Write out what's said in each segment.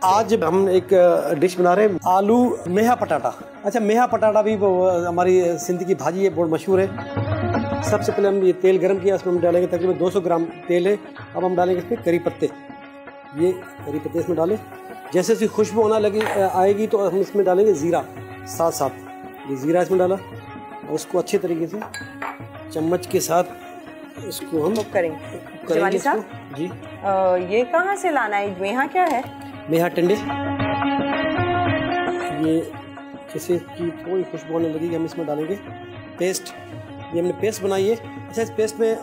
आज हम एक डिश बना रहे हैं, आलू मेहा पटाटा। अच्छा, मेहा पटाटा भी हमारी सिंध की भाजी है, बहुत मशहूर है। सबसे पहले हम ये तेल गरम किया, उसमें हम डालेंगे तकरीबन 200 ग्राम तेल है। अब हम डालेंगे इसमें करी पत्ते, ये करी पत्ते इसमें डालें। जैसे इसकी खुशबू आना लगी आएगी तो हम इसमें डालेंगे ज़ीरा, साथ साथ ये ज़ीरा इसमें डाला और उसको अच्छे तरीके से चम्मच के साथ इसको हम करेंगे। जमाली साहब जी, ये कहाँ से लाना है? मेहा क्या है? मेहा टिंडे, ये जैसे कि थोड़ी खुशबू आने लगेगी हम इसमें डालेंगे पेस्ट। ये हमने पेस्ट बनाई है। अच्छा, इस पेस्ट में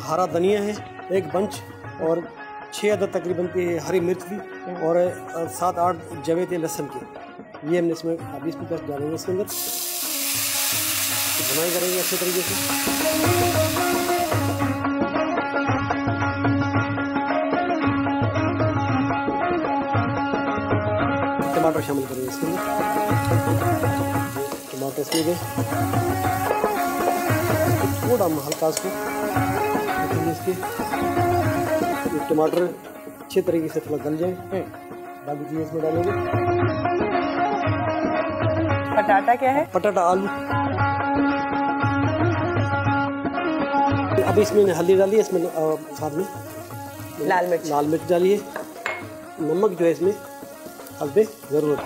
हरा धनिया है एक बंच और 6 अदद तकरीबन की हरी मिर्च भी और 7-8 जवे थे लहसुन के। ये हमने इसमें अभी इसमें पेस्ट डालेंगे, इसके अंदर बुनाई करेंगे अच्छे तरीके से। टमाटर शामिल करेंगे इसके अंदर, टमाटर इसमें गए थोड़ा हम हल्का इसको इसके टमाटर अच्छे तरीके से थोड़ा गल जाए, बाकी चीज़ें इसमें डालेंगे। पटाटा क्या है? पटाटा आलू। अभी इसमें हल्दी डाली है, इसमें साथ में लाल मिर्च डाली है। नमक जो है इसमें हल्दे ज़रूरत।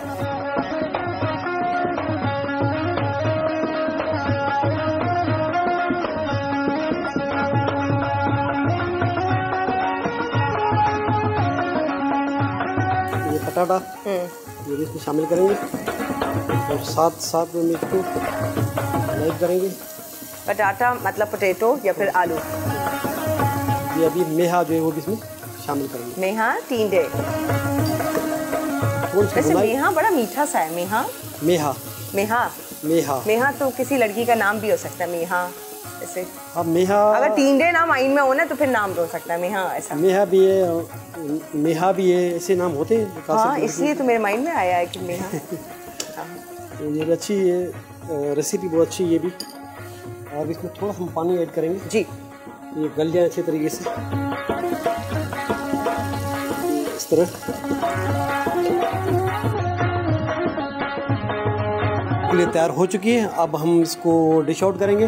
ये पटाटा ये भी इसमें शामिल करेंगे और साथ में मिर्च को फ्राई करेंगे। पटाटा मतलब पोटैटो या फिर आलू? ये अभी मेहा जो है वो भी इसमें शामिल करेंगे। मेहा टिंडे। वैसे मेहा बड़ा मीठा सा है। मेहा तो किसी लड़की का नाम भी हो सकता है। मेहा ऐसे। हाँ, मेहा अगर टिंडे नाम माइंड में हो ना तो फिर नाम हो सकता है मेहा ऐसा। मेहा भी है ऐसे नाम होते हैं। हाँ, इसलिए तो मेरे माइंड में आया है कि मेहा। तो ये भी अच्छी है रेसिपी, बहुत अच्छी ये भी। और इसमें थोड़ा हम पानी ऐड करेंगे जी, ये गल जाए अच्छे तरीके से इस तरह। तैयार हो चुकी है। अब हम इसको डिश आउट करेंगे।